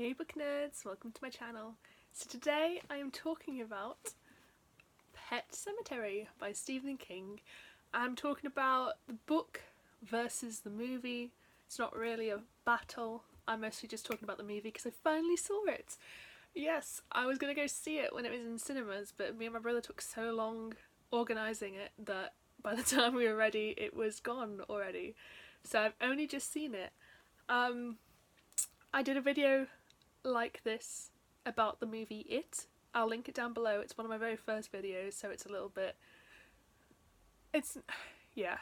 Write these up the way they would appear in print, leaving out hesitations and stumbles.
Hey book nerds, welcome to my channel. So today I am talking about Pet Sematary by Stephen King. I'm talking about the book versus the movie. It's not really a battle, I'm mostly just talking about the movie because I finally saw it. Yes, I was going to go see it when it was in cinemas, but me and my brother took so long organising it that by the time we were ready it was gone already. So I've only just seen it. I did a video like this about the movie It. I'll link it down below. It's one of my very first videos, so it's a little bit, yeah,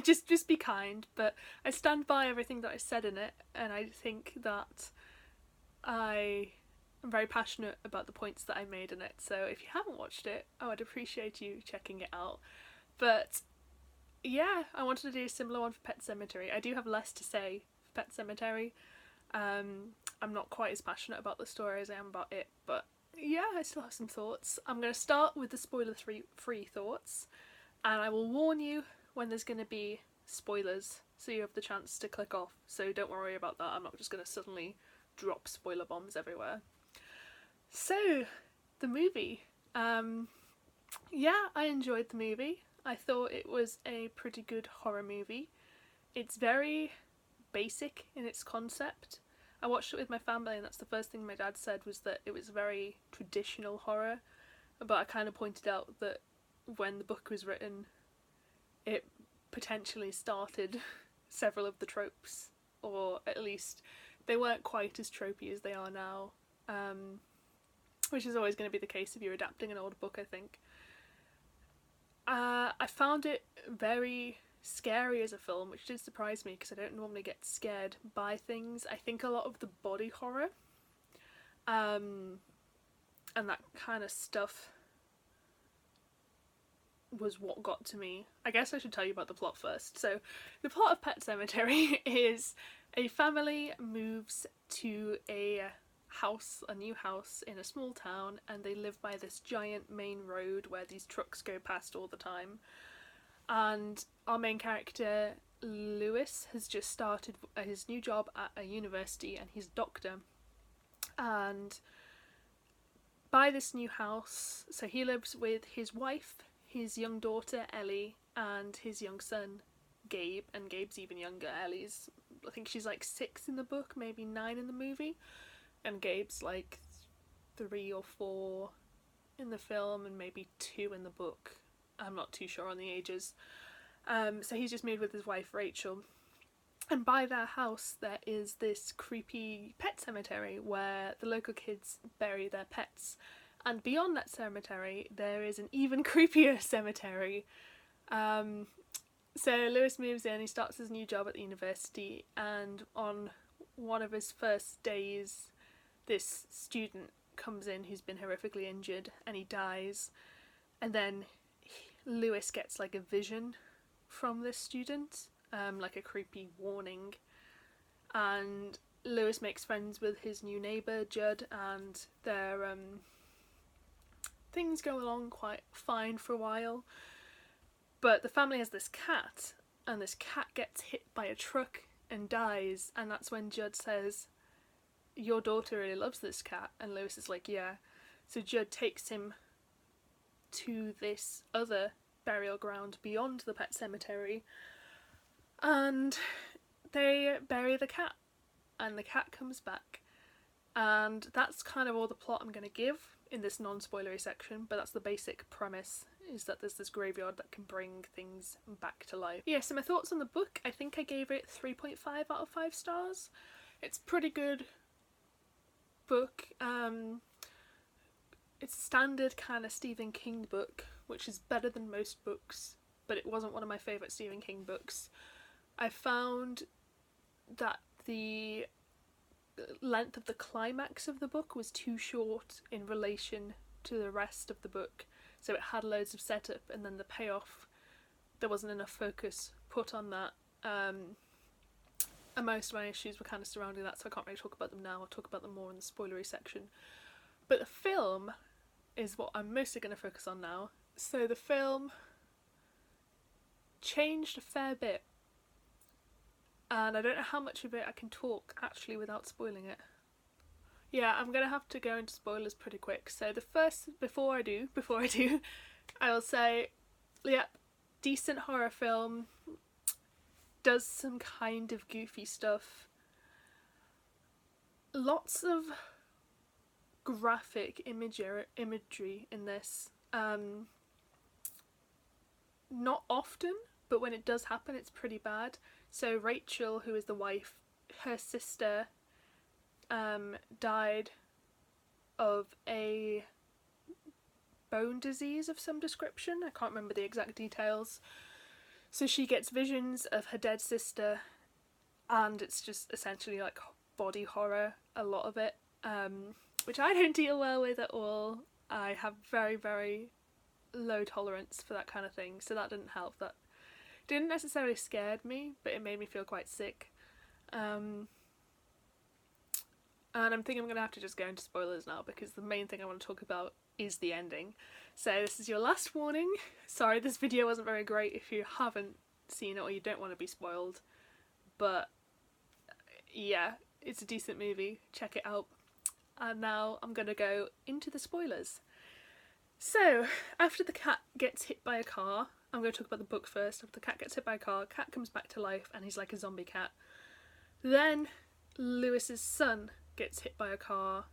just be kind, but I stand by everything that I said in it, and I think that I am very passionate about the points that I made in it, so if you haven't watched it, I would appreciate you checking it out. But yeah, I wanted to do a similar one for Pet Sematary. I do have less to say for Pet Sematary. I'm not quite as passionate about the story as I am about it, but yeah, I still have some thoughts. I'm going to start with the spoiler-free thoughts, and I will warn you when there's going to be spoilers, so you have the chance to click off, so don't worry about that. I'm not just going to suddenly drop spoiler bombs everywhere. So, the movie. Yeah, I enjoyed the movie. I thought it was a pretty good horror movie. It's very basic in its concept. I watched it with my family, and that's the first thing my dad said, was that it was very traditional horror, but I kind of pointed out that when the book was written it potentially started several of the tropes, or at least they weren't quite as tropey as they are now, which is always going to be the case if you're adapting an old book, I think. I found it very scary as a film, which did surprise me because I don't normally get scared by things. I think a lot of the body horror and that kind of stuff was what got to me. I guess I should tell you about the plot first. So the plot of Pet Sematary is a family moves to a new house in a small town, and they live by this giant main road where these trucks go past all the time. And our main character, Lewis, has just started his new job at a university, and he's a doctor. And by this new house, so he lives with his wife, his young daughter Ellie, and his young son Gabe, and Gabe's even younger. Ellie's, I think she's like 6 in the book, maybe 9 in the movie, and Gabe's like 3 or 4 in the film and maybe 2 in the book. I'm not too sure on the ages. So he's just moved with his wife Rachel, and by their house there is this creepy pet cemetery where the local kids bury their pets, and beyond that cemetery there is an even creepier cemetery. So Lewis moves in, he starts his new job at the university, and on one of his first days this student comes in who's been horrifically injured and he dies, and then Lewis gets like a vision from this student, like a creepy warning, and Lewis makes friends with his new neighbour Judd, and their things go along quite fine for a while. But the family has this cat, and this cat gets hit by a truck and dies, and that's when Judd says, "Your daughter really loves this cat," and Lewis is like, "Yeah." So Judd takes him to this other burial ground beyond the pet cemetery, and they bury the cat, and the cat comes back, and that's kind of all the plot I'm going to give in this non-spoilery section, but that's the basic premise, is that there's this graveyard that can bring things back to life. Yeah, so my thoughts on the book, I think I gave it 3.5 out of 5 stars. It's a pretty good book. It's a standard kind of Stephen King book, which is better than most books, but it wasn't one of my favourite Stephen King books. I found that the length of the climax of the book was too short in relation to the rest of the book, so it had loads of setup, and then the payoff, there wasn't enough focus put on that, and most of my issues were kind of surrounding that, so I can't really talk about them now. I'll talk about them more in the spoilery section. But the film is what I'm mostly going to focus on now. So the film changed a fair bit, and I don't know how much of it I can talk actually without spoiling it. Yeah, I'm gonna have to go into spoilers pretty quick. So the first, before I do, I will say, yep, decent horror film, does some kind of goofy stuff. Lots of graphic imagery in this. Not often, but when it does happen, it's pretty bad. So Rachel, who is the wife, her sister died of a bone disease of some description. I can't remember the exact details. So she gets visions of her dead sister, and it's just essentially like body horror, a lot of it, which I don't deal well with at all. I have very, very low tolerance for that kind of thing, so that didn't help. That didn't necessarily scared me, but it made me feel quite sick. And I'm thinking I'm going to have to just go into spoilers now, because the main thing I want to talk about is the ending. So this is your last warning. Sorry, this video wasn't very great if you haven't seen it or you don't want to be spoiled. But yeah, it's a decent movie. Check it out. And now I'm going to go into the spoilers. So, after the cat gets hit by a car, I'm going to talk about the book first. After the cat gets hit by a car, cat comes back to life and he's like a zombie cat. Then Lewis's son gets hit by a car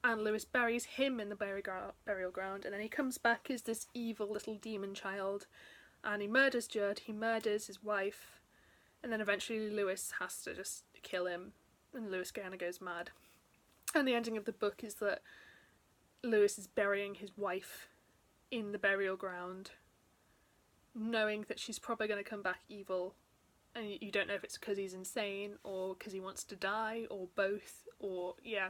and Lewis buries him in the burial ground, and then he comes back as this evil little demon child and he murders Judd, he murders his wife, and then eventually Lewis has to just kill him and Lewis kind of goes mad. And the ending of the book is that Lewis is burying his wife in the burial ground, knowing that she's probably going to come back evil, and you don't know if it's because he's insane or because he wants to die or both, or yeah.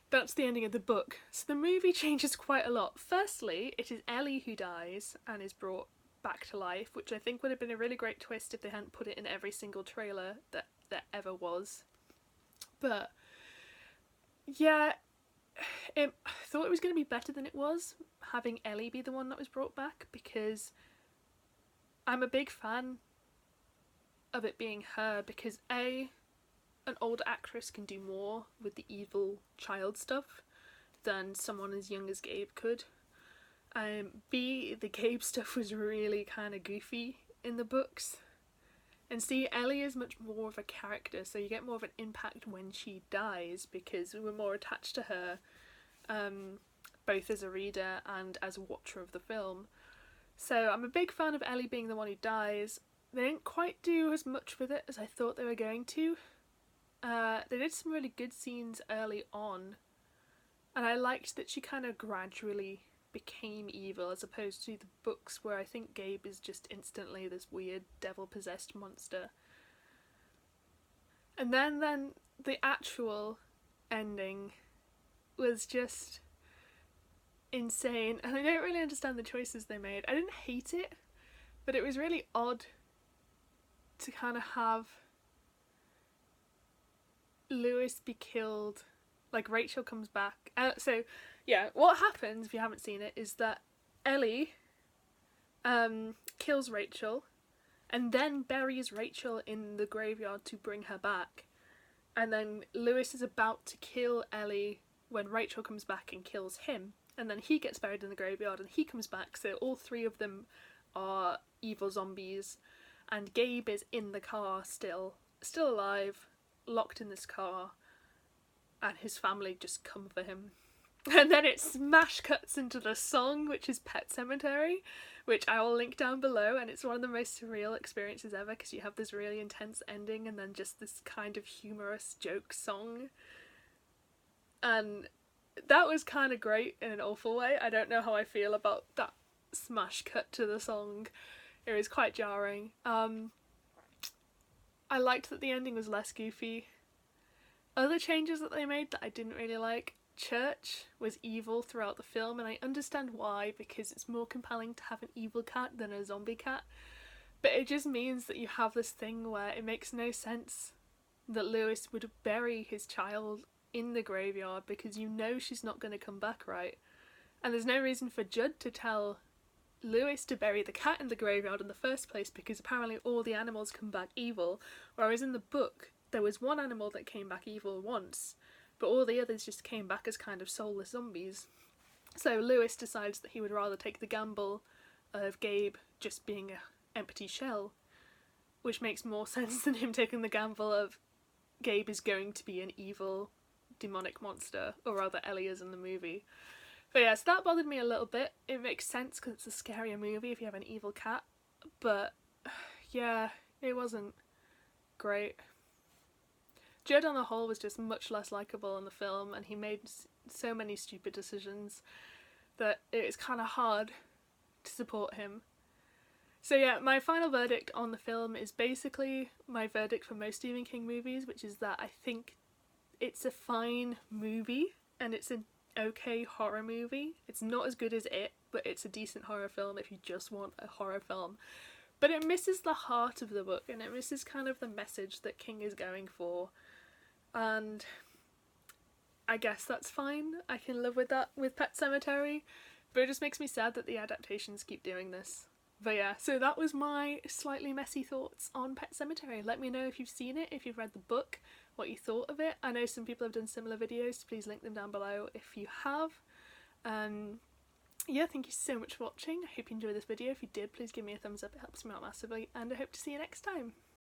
That's the ending of the book. So the movie changes quite a lot. Firstly, it is Ellie who dies and is brought back to life, which I think would have been a really great twist if they hadn't put it in every single trailer that there ever was. But yeah, I thought it was going to be better than it was, having Ellie be the one that was brought back, because I'm a big fan of it being her, because an older actress can do more with the evil child stuff than someone as young as Gabe could. B, the Gabe stuff was really kind of goofy in the books. And C, Ellie is much more of a character, so you get more of an impact when she dies, because we were more attached to her, both as a reader and as a watcher of the film. So I'm a big fan of Ellie being the one who dies. They didn't quite do as much with it as I thought they were going to. They did some really good scenes early on, and I liked that she kind of gradually became evil, as opposed to the books where I think Gabe is just instantly this weird devil-possessed monster. And then the actual ending was just insane, and I don't really understand the choices they made. I didn't hate it, but it was really odd to kind of have Lewis be killed. Like, Rachel comes back. So yeah, what happens, if you haven't seen it, is that Ellie kills Rachel and then buries Rachel in the graveyard to bring her back. And then Lewis is about to kill Ellie when Rachel comes back and kills him. And then he gets buried in the graveyard and he comes back, so all three of them are evil zombies. And Gabe is in the car still alive, locked in this car, and his family just come for him. And then it smash cuts into the song, which is Pet Sematary, which I will link down below, and it's one of the most surreal experiences ever, because you have this really intense ending and then just this kind of humorous joke song. And that was kind of great in an awful way. I don't know how I feel about that smash cut to the song. It was quite jarring. I liked that the ending was less goofy. Other changes that they made that I didn't really like. Church was evil throughout the film, and I understand why, because it's more compelling to have an evil cat than a zombie cat. But it just means that you have this thing where it makes no sense that Lewis would bury his child in the graveyard, because you know she's not going to come back, right? And there's no reason for Judd to tell Lewis to bury the cat in the graveyard in the first place, because apparently all the animals come back evil, whereas in the book there was one animal that came back evil once, but all the others just came back as kind of soulless zombies. So Lewis decides that he would rather take the gamble of Gabe just being an empty shell, which makes more sense than him taking the gamble of Gabe is going to be an evil demonic monster, or rather Ellie is in the movie. But yeah, so that bothered me a little bit. It makes sense because it's a scarier movie if you have an evil cat, but yeah, it wasn't great. Judd on the whole was just much less likeable in the film, and he made so many stupid decisions that it was kind of hard to support him. So yeah, my final verdict on the film is basically my verdict for most Stephen King movies, which is that I think it's a fine movie and it's an okay horror movie. It's not as good as It, but it's a decent horror film if you just want a horror film. But it misses the heart of the book and it misses kind of the message that King is going for. And I guess that's fine. I can live with that with Pet Sematary, but it just makes me sad that the adaptations keep doing this. But yeah, so that was my slightly messy thoughts on Pet Sematary. Let me know if you've seen it, if you've read the book, what you thought of it. I know some people have done similar videos, so please link them down below if you have. Yeah, thank you so much for watching. I hope you enjoyed this video. If you did, please give me a thumbs up, it helps me out massively, and I hope to see you next time.